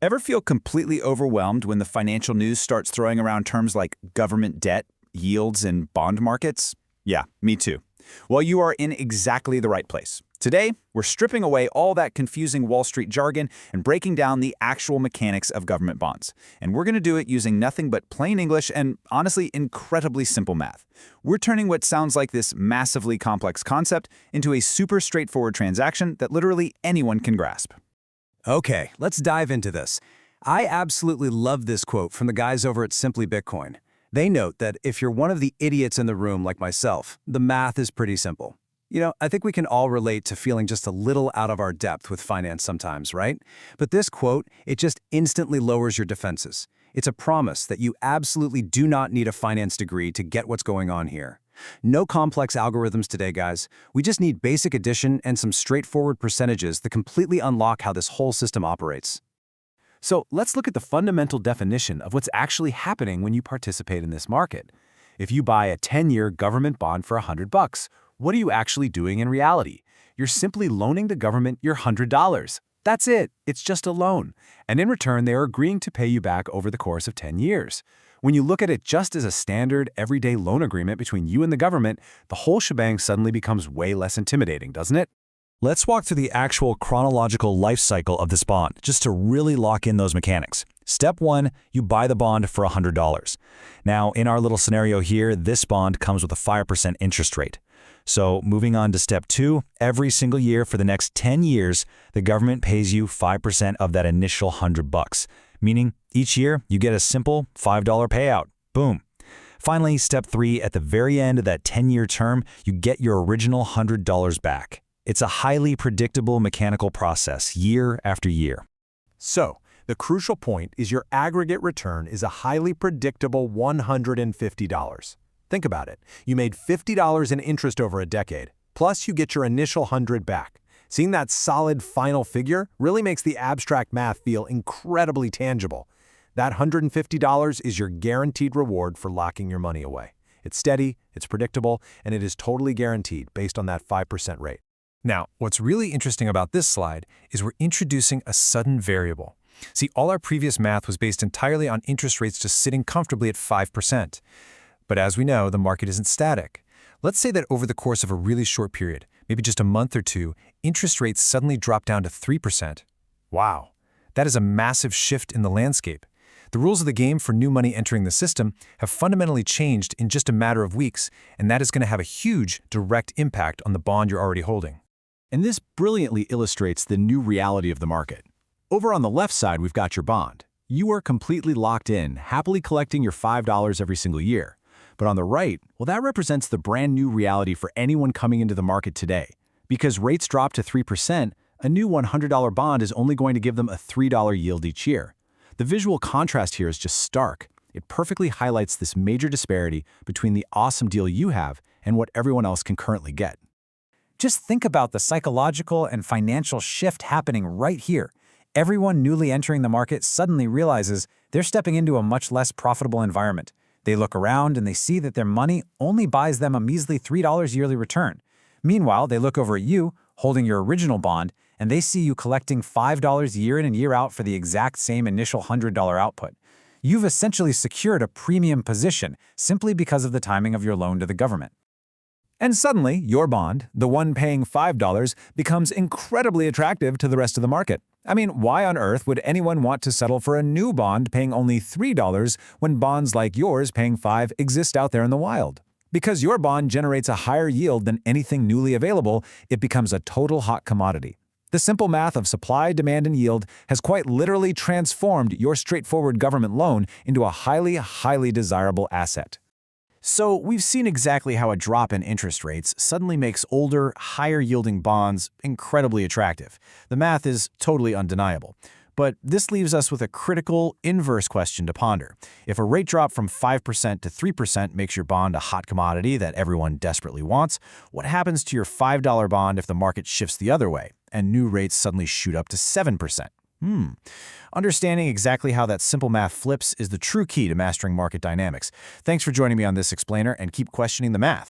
Ever feel completely overwhelmed when the financial news starts throwing around terms like government debt, yields, and bond markets? Yeah, me too. Well, you are in exactly the right place. Today, we're stripping away all that confusing Wall Street jargon and breaking down the actual mechanics of government bonds. And we're going to do it using nothing but plain English and, honestly, incredibly simple math. We're turning what sounds like this massively complex concept into a super straightforward transaction that literally anyone can grasp. Okay, let's dive into this. I absolutely love this quote from the guys over at Simply Bitcoin. They note that if you're one of the idiots in the room like myself, the math is pretty simple. I think we can all relate to feeling just a little out of our depth with finance sometimes, right? But this quote, it just instantly lowers your defenses. It's a promise that you absolutely do not need a finance degree to get what's going on here. No complex algorithms today, guys. We just need basic addition and some straightforward percentages that completely unlock how this whole system operates. So let's look at the fundamental definition of what's actually happening when you participate in this market. If you buy a 10-year government bond for $100, what are you actually doing in reality? You're simply loaning the government your $100. That's it. It's just a loan. And in return, they are agreeing to pay you back over the course of 10 years. When you look at it just as a standard, everyday loan agreement between you and the government, the whole shebang suddenly becomes way less intimidating, doesn't it? Let's walk through the actual chronological life cycle of this bond, just to really lock in those mechanics. Step 1, you buy the bond for $100. Now, in our little scenario here, this bond comes with a 5% interest rate. So moving on to step 2, every single year for the next 10 years, the government pays you 5% of that initial $100, meaning each year you get a simple $5 payout. Boom. Finally, step 3, at the very end of that 10-year term, you get your original $100 back. It's a highly predictable mechanical process year after year. So, the crucial point is your aggregate return is a highly predictable $150. Think about it. You made $50 in interest over a decade, plus you get your initial 100 back. Seeing that solid final figure really makes the abstract math feel incredibly tangible. That $150 is your guaranteed reward for locking your money away. It's steady, it's predictable, and it is totally guaranteed based on that 5% rate. Now, what's really interesting about this slide is we're introducing a sudden variable. See, all our previous math was based entirely on interest rates just sitting comfortably at 5%. But as we know, the market isn't static. Let's say that over the course of a really short period, maybe just a month or two, interest rates suddenly drop down to 3%. Wow, that is a massive shift in the landscape. The rules of the game for new money entering the system have fundamentally changed in just a matter of weeks, and that is going to have a huge direct impact on the bond you're already holding. And this brilliantly illustrates the new reality of the market. Over on the left side, we've got your bond. You are completely locked in, happily collecting your $5 every single year. But on the right, well, that represents the brand new reality for anyone coming into the market today. Because rates drop to 3%, a new $100 bond is only going to give them a $3 yield each year. The visual contrast here is just stark. It perfectly highlights this major disparity between the awesome deal you have and what everyone else can currently get. Just think about the psychological and financial shift happening right here. Everyone newly entering the market suddenly realizes they're stepping into a much less profitable environment. They look around and they see that their money only buys them a measly $3 yearly return. Meanwhile, they look over at you, holding your original bond, and they see you collecting $5 year in and year out for the exact same initial $100 output. You've essentially secured a premium position simply because of the timing of your loan to the government. And suddenly, your bond, the one paying $5, becomes incredibly attractive to the rest of the market. I mean, why on earth would anyone want to settle for a new bond paying only $3 when bonds like yours paying $5 exist out there in the wild? Because your bond generates a higher yield than anything newly available, it becomes a total hot commodity. The simple math of supply, demand, and yield has quite literally transformed your straightforward government loan into a highly, highly desirable asset. So we've seen exactly how a drop in interest rates suddenly makes older, higher-yielding bonds incredibly attractive. The math is totally undeniable. But this leaves us with a critical, inverse question to ponder. If a rate drop from 5% to 3% makes your bond a hot commodity that everyone desperately wants, what happens to your $5 bond if the market shifts the other way and new rates suddenly shoot up to 7%? Understanding exactly how that simple math flips is the true key to mastering market dynamics. Thanks for joining me on this explainer, and keep questioning the math.